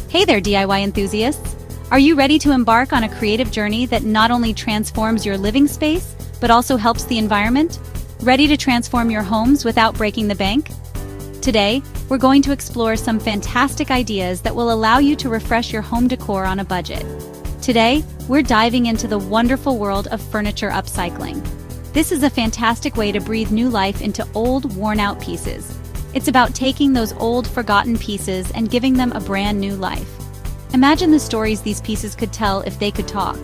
Hey there, DIY enthusiasts! Are you ready to embark on a creative journey that not only transforms your living space, but also helps the environment? Ready to transform your homes without breaking the bank? Today, we're going to explore some fantastic ideas that will allow you to refresh your home decor on a budget. Today, we're diving into the wonderful world of furniture upcycling. This is a fantastic way to breathe new life into old, worn-out pieces. It's about taking those old, forgotten pieces and giving them a brand new life. Imagine the stories these pieces could tell if they could talk.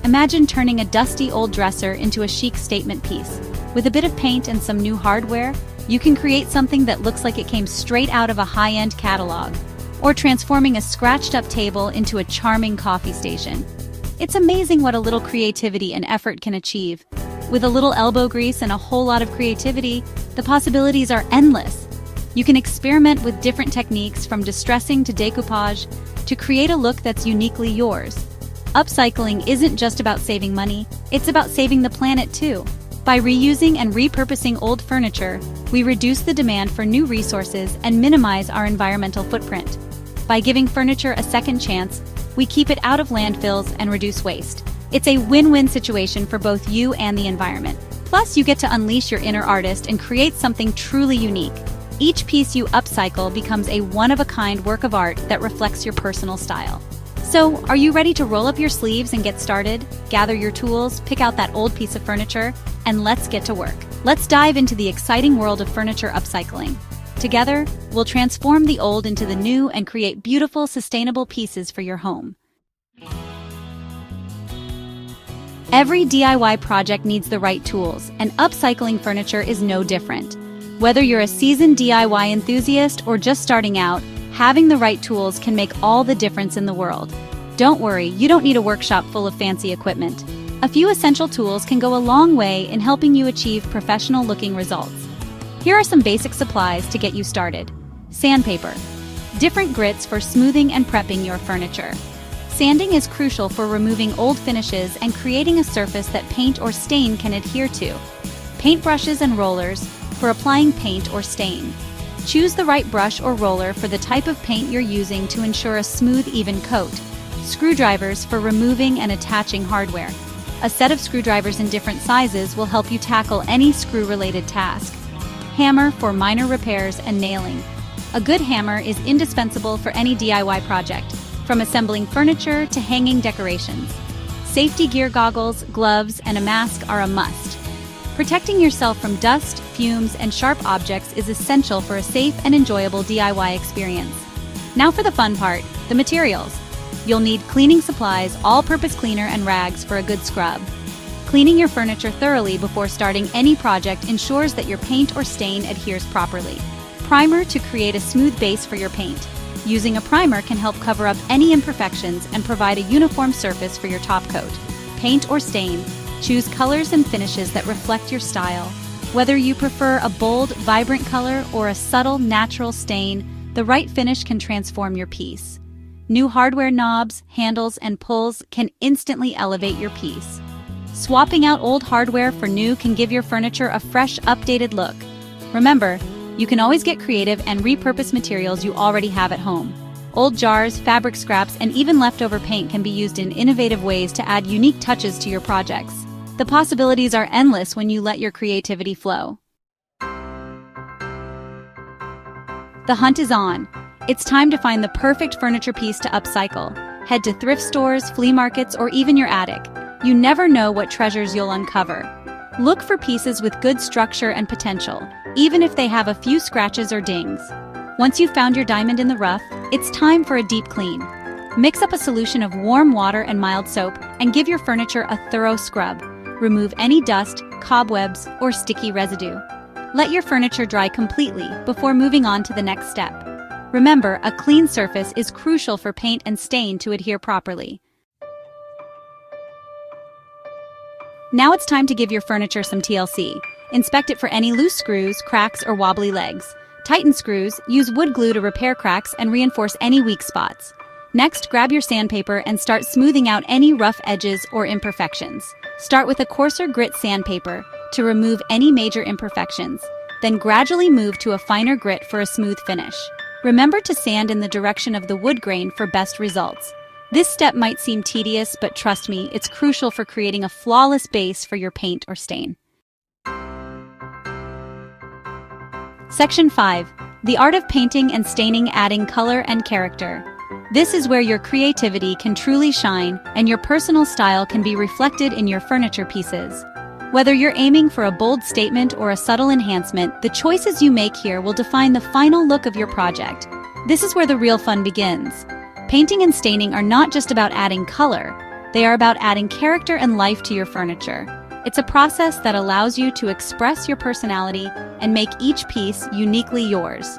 Imagine turning a dusty old dresser into a chic statement piece. With a bit of paint and some new hardware, you can create something that looks like it came straight out of a high-end catalog. Or transforming a scratched-up table into a charming coffee station. It's amazing what a little creativity and effort can achieve. With a little elbow grease and a whole lot of creativity, the possibilities are endless. You can experiment with different techniques from distressing to decoupage to create a look that's uniquely yours. Upcycling isn't just about saving money, it's about saving the planet too. By reusing and repurposing old furniture, we reduce the demand for new resources and minimize our environmental footprint. By giving furniture a second chance, we keep it out of landfills and reduce waste. It's a win-win situation for both you and the environment. Plus, you get to unleash your inner artist and create something truly unique. Each piece you upcycle becomes a one-of-a-kind work of art that reflects your personal style. So, are you ready to roll up your sleeves and get started? Gather your tools, pick out that old piece of furniture, and let's get to work. Let's dive into the exciting world of furniture upcycling. Together, we'll transform the old into the new and create beautiful, sustainable pieces for your home. Every DIY project needs the right tools, and upcycling furniture is no different. Whether you're a seasoned DIY enthusiast or just starting out, having the right tools can make all the difference in the world. Don't worry, you don't need a workshop full of fancy equipment. A few essential tools can go a long way in helping you achieve professional-looking results. Here are some basic supplies to get you started. Sandpaper. Different grits for smoothing and prepping your furniture. Sanding is crucial for removing old finishes and creating a surface that paint or stain can adhere to. Paintbrushes and rollers for applying paint or stain. Choose the right brush or roller for the type of paint you're using to ensure a smooth, even coat. Screwdrivers for removing and attaching hardware. A set of screwdrivers in different sizes will help you tackle any screw-related task. Hammer for minor repairs and nailing. A good hammer is indispensable for any DIY project, from assembling furniture to hanging decorations. Safety gear goggles, gloves, and a mask are a must. Protecting yourself from dust, fumes, and sharp objects is essential for a safe and enjoyable DIY experience. Now for the fun part, the materials. You'll need cleaning supplies, all-purpose cleaner, and rags for a good scrub. Cleaning your furniture thoroughly before starting any project ensures that your paint or stain adheres properly. Primer to create a smooth base for your paint. Using a primer can help cover up any imperfections and provide a uniform surface for your top coat. Paint or stain. Choose colors and finishes that reflect your style. Whether you prefer a bold, vibrant color or a subtle, natural stain, the right finish can transform your piece. New hardware knobs, handles, and pulls can instantly elevate your piece. Swapping out old hardware for new can give your furniture a fresh, updated look. Remember, you can always get creative and repurpose materials you already have at home. Old jars, fabric scraps, and even leftover paint can be used in innovative ways to add unique touches to your projects. The possibilities are endless when you let your creativity flow. The hunt is on. It's time to find the perfect furniture piece to upcycle. Head to thrift stores, flea markets, or even your attic. You never know what treasures you'll uncover. Look for pieces with good structure and potential, even if they have a few scratches or dings. Once you've found your diamond in the rough, it's time for a deep clean. Mix up a solution of warm water and mild soap and give your furniture a thorough scrub. Remove any dust, cobwebs, or sticky residue. Let your furniture dry completely before moving on to the next step. Remember, a clean surface is crucial for paint and stain to adhere properly. Now it's time to give your furniture some TLC. Inspect it for any loose screws, cracks, or wobbly legs. Tighten screws, use wood glue to repair cracks and reinforce any weak spots. Next, grab your sandpaper and start smoothing out any rough edges or imperfections. Start with a coarser grit sandpaper to remove any major imperfections, then gradually move to a finer grit for a smooth finish. Remember to sand in the direction of the wood grain for best results. This step might seem tedious, but trust me, it's crucial for creating a flawless base for your paint or stain. Section 5. The art of painting and staining, adding color and character. This is where your creativity can truly shine and your personal style can be reflected in your furniture pieces. Whether you're aiming for a bold statement or a subtle enhancement, the choices you make here will define the final look of your project. This is where the real fun begins. Painting and staining are not just about adding color, they are about adding character and life to your furniture. It's a process that allows you to express your personality and make each piece uniquely yours.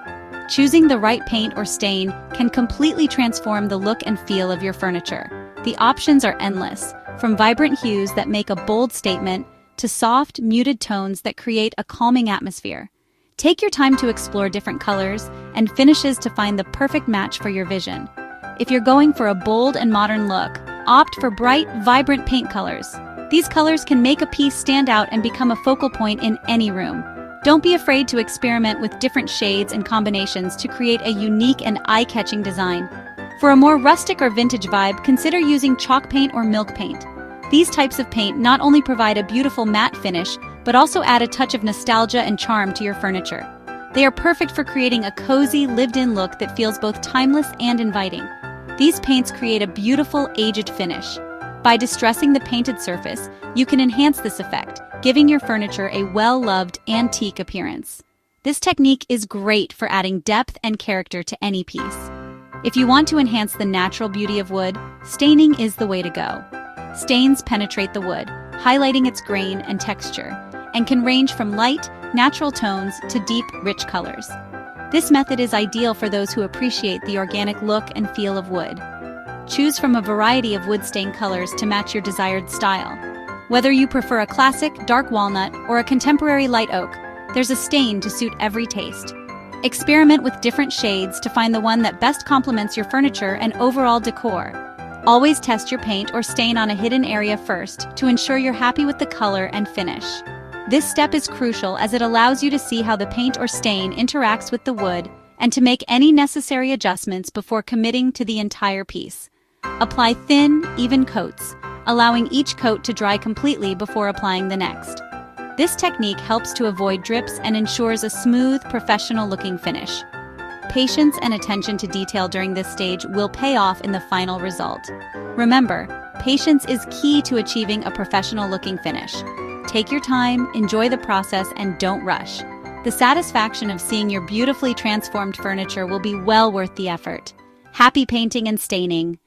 Choosing the right paint or stain can completely transform the look and feel of your furniture. The options are endless, from vibrant hues that make a bold statement to soft, muted tones that create a calming atmosphere. Take your time to explore different colors and finishes to find the perfect match for your vision. If you're going for a bold and modern look, opt for bright, vibrant paint colors. These colors can make a piece stand out and become a focal point in any room. Don't be afraid to experiment with different shades and combinations to create a unique and eye-catching design. For a more rustic or vintage vibe, consider using chalk paint or milk paint. These types of paint not only provide a beautiful matte finish, but also add a touch of nostalgia and charm to your furniture. They are perfect for creating a cozy, lived-in look that feels both timeless and inviting. These paints create a beautiful, aged finish. By distressing the painted surface, you can enhance this effect, giving your furniture a well-loved, antique appearance. This technique is great for adding depth and character to any piece. If you want to enhance the natural beauty of wood, staining is the way to go. Stains penetrate the wood, highlighting its grain and texture, and can range from light, natural tones to deep, rich colors. This method is ideal for those who appreciate the organic look and feel of wood. Choose from a variety of wood stain colors to match your desired style. Whether you prefer a classic, dark walnut, or a contemporary light oak, there's a stain to suit every taste. Experiment with different shades to find the one that best complements your furniture and overall decor. Always test your paint or stain on a hidden area first to ensure you're happy with the color and finish. This step is crucial as it allows you to see how the paint or stain interacts with the wood and to make any necessary adjustments before committing to the entire piece. Apply thin, even coats, allowing each coat to dry completely before applying the next. This technique helps to avoid drips and ensures a smooth, professional-looking finish. Patience and attention to detail during this stage will pay off in the final result. Remember, patience is key to achieving a professional-looking finish. Take your time, enjoy the process, and don't rush. The satisfaction of seeing your beautifully transformed furniture will be well worth the effort. Happy painting and staining!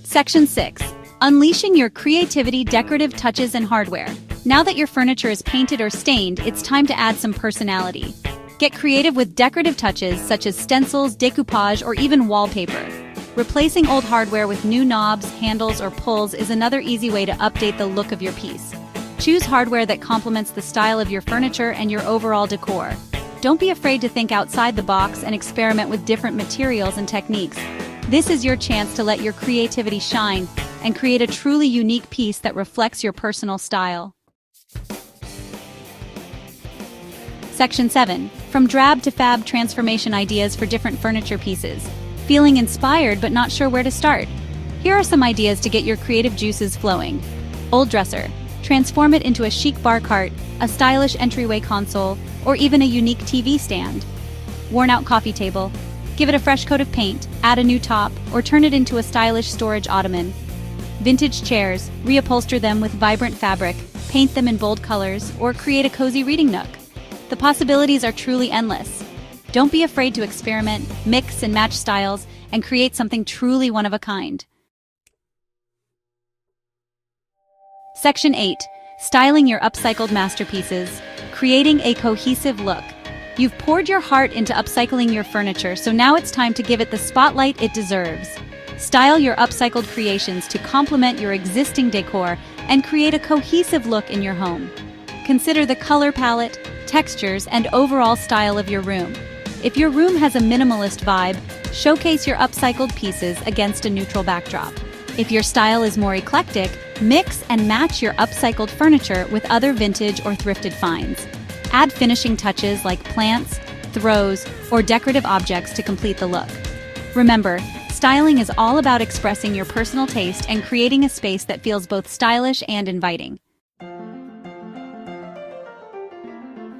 Section 6. Unleashing your creativity, decorative touches, and hardware. Now that your furniture is painted or stained, it's time to add some personality. Get creative with decorative touches such as stencils, decoupage, or even wallpaper. Replacing old hardware with new knobs, handles, or pulls is another easy way to update the look of your piece. Choose hardware that complements the style of your furniture and your overall decor. Don't be afraid to think outside the box and experiment with different materials and techniques. This is your chance to let your creativity shine and create a truly unique piece that reflects your personal style. Section 7. From drab to fab, transformation ideas for different furniture pieces. Feeling inspired but not sure where to start? Here are some ideas to get your creative juices flowing. Old dresser. Transform it into a chic bar cart, a stylish entryway console, or even a unique TV stand. Worn-out coffee table. Give it a fresh coat of paint, add a new top, or turn it into a stylish storage ottoman. Vintage chairs. Reupholster them with vibrant fabric, paint them in bold colors, or create a cozy reading nook. The possibilities are truly endless. Don't be afraid to experiment, mix and match styles, and create something truly one of a kind. Section 8. Styling your upcycled masterpieces. Creating a cohesive look. You've poured your heart into upcycling your furniture, so now it's time to give it the spotlight it deserves. Style your upcycled creations to complement your existing decor and create a cohesive look in your home. Consider the color palette, textures, and overall style of your room. If your room has a minimalist vibe, showcase your upcycled pieces against a neutral backdrop. If your style is more eclectic, mix and match your upcycled furniture with other vintage or thrifted finds. Add finishing touches like plants, throws, or decorative objects to complete the look. Remember, styling is all about expressing your personal taste and creating a space that feels both stylish and inviting.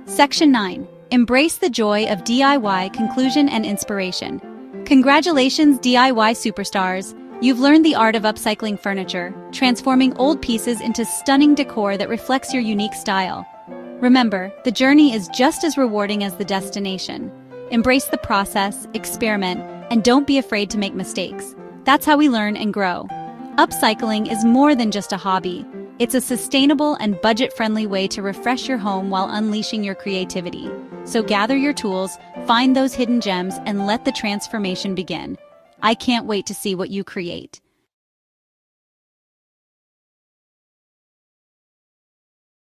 Section 9. Embrace the joy of DIY conclusion and inspiration. Congratulations, DIY superstars! You've learned the art of upcycling furniture, transforming old pieces into stunning decor that reflects your unique style. Remember, the journey is just as rewarding as the destination. Embrace the process, experiment, and don't be afraid to make mistakes. That's how we learn and grow. Upcycling is more than just a hobby. It's a sustainable and budget-friendly way to refresh your home while unleashing your creativity. So gather your tools, find those hidden gems, and let the transformation begin. I can't wait to see what you create.